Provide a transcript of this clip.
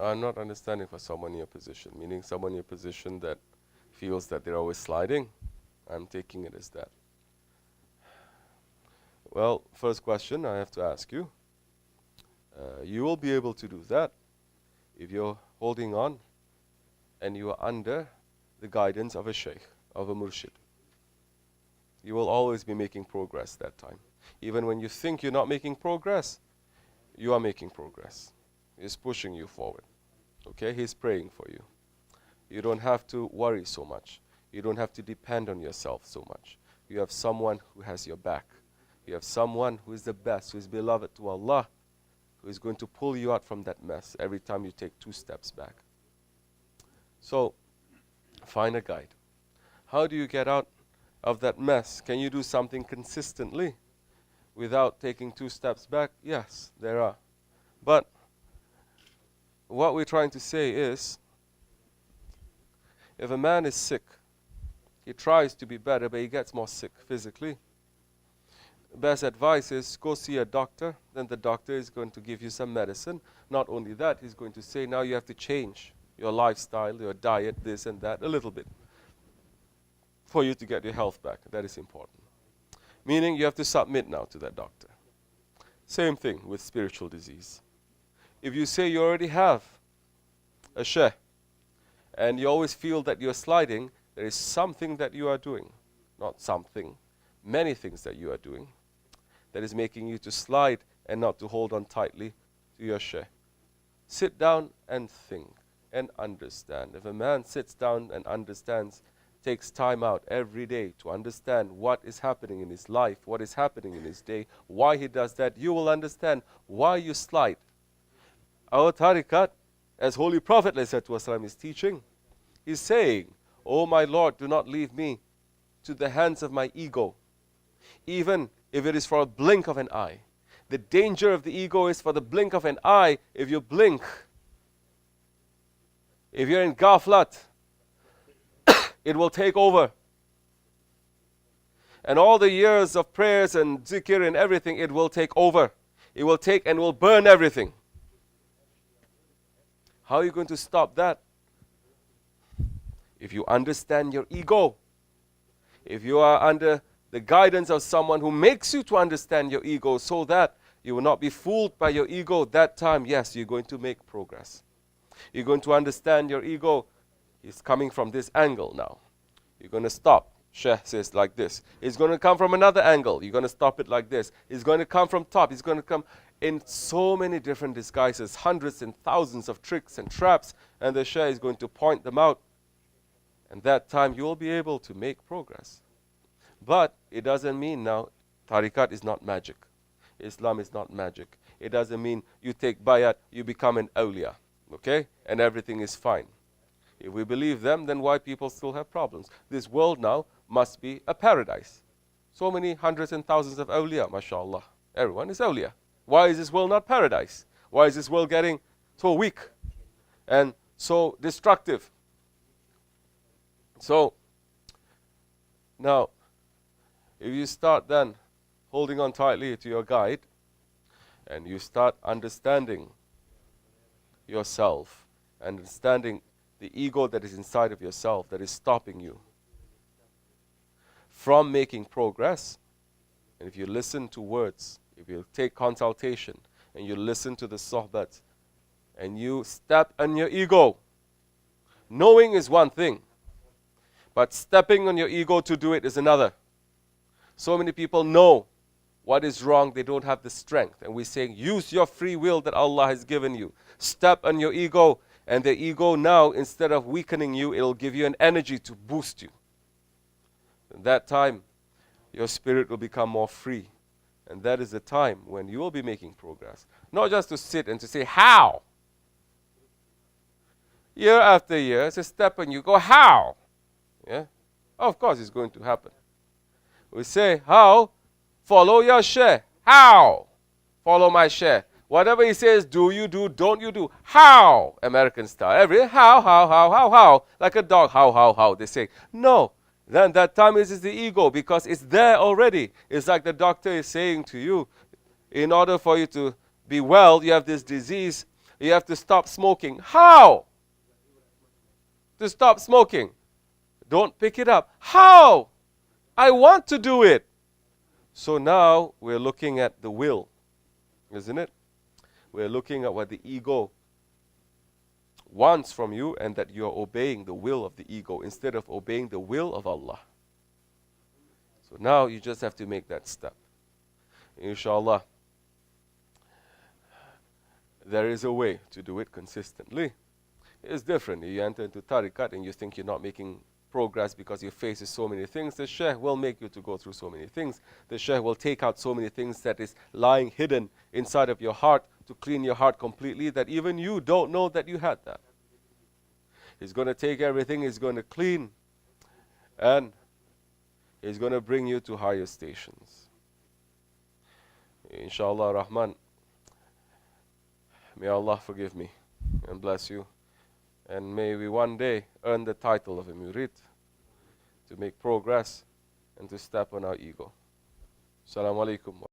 I'm not understanding for someone in your position, meaning someone in your position that feels that they're always sliding. I'm taking it as that. Well, first question I have to ask you. You will be able to do that if you're holding on and you are under the guidance of a sheikh, of a murshid. You will always be making progress that time. Even when you think you're not making progress, you are making progress. He's pushing you forward. Okay? He's praying for you. You don't have to worry so much. You don't have to depend on yourself so much. You have someone who has your back. You have someone who is the best, who is beloved to Allah, who is going to pull you out from that mess every time you take 2 steps back. So, find a guide. How do you get out of that mess? Can you do something consistently without taking 2 steps back? Yes, there are. But what we're trying to say is, if a man is sick, he tries to be better, but he gets more sick physically. Best advice is go see a doctor. Then the doctor is going to give you some medicine. Not only that, he's going to say, now you have to change your lifestyle, your diet, this and that, a little bit, for you to get your health back. That is important. Meaning you have to submit now to that doctor. Same thing with spiritual disease. If you say you already have a sheikh, and you always feel that you're sliding, there is something that you are doing. Not something, many things that you are doing that is making you to slide and not to hold on tightly to your sheikh. Sit down and think and understand. If a man sits down and understands, takes time out every day to understand what is happening in his life, what is happening in his day, why he does that, you will understand why you slide. Our tariqat, as Holy Prophet ﷺ is teaching, is saying, "Oh my Lord, do not leave me to the hands of my ego, even if it is for a blink of an eye." The danger of the ego is for the blink of an eye. If you blink, if you're in ghaflat, it will take over. And all the years of prayers and zikr and everything, it will take over. It will take and will burn everything. How are you going to stop that? If you understand your ego, if you are under the guidance of someone who makes you to understand your ego so that you will not be fooled by your ego, that time, yes, you're going to make progress. You're going to understand your ego. It's coming from this angle now. You're going to stop. Sheikh says like this. It's going to come from another angle. You're going to stop it like this. It's going to come from top. It's going to come in so many different disguises, hundreds and thousands of tricks and traps, and the Sheikh is going to point them out. And that time you will be able to make progress. But it doesn't mean now tariqat is not magic. Islam is not magic. It doesn't mean you take bayat, you become an awliya, okay? And everything is fine. If we believe them, then why people still have problems? This world now must be a paradise. So many hundreds and thousands of awliya, mashallah. Everyone is awliya. Why is this world not paradise? Why is this world getting so weak and so destructive? So, now, if you start then holding on tightly to your guide and you start understanding yourself, understanding the ego that is inside of yourself that is stopping you from making progress, and if you listen to words, if you take consultation and you listen to the sohbat and you step on your ego, knowing is one thing, but stepping on your ego to do it is another. So many people know what is wrong, they don't have the strength. And we're saying, use your free will that Allah has given you. Step on your ego, and the ego now, instead of weakening you, it'll give you an energy to boost you. At that time, your spirit will become more free. And that is the time when you will be making progress. Not just to sit and to say, how? Year after year, it's a step and you go, how? Yeah? Of course it's going to happen. We say, how? Follow your sheikh. How? Follow my sheikh. Whatever he says, do you do, don't you do. How? American style. Every how. Like a dog, how. They say, no. Then that time is the ego because it's there already. It's like the doctor is saying to you, in order for you to be well, you have this disease. You have to stop smoking. How? To stop smoking. Don't pick it up. How? I want to do it. So now we're looking at the will, isn't it? We're looking at what the ego wants from you and that you're obeying the will of the ego instead of obeying the will of Allah. So now you just have to make that step. Inshallah, there is a way to do it consistently. It's different. You enter into tariqat and you think you're not making progress because you face so many things. The Shaykh will make you to go through so many things. The Shaykh will take out so many things that is lying hidden inside of your heart to clean your heart completely that even you don't know that you had that. He's going to take everything, he's going to clean, and he's going to bring you to higher stations. Inshallah Rahman, may Allah forgive me and bless you. And may we one day earn the title of a murid, to make progress and to step on our ego. Assalamu alaikum.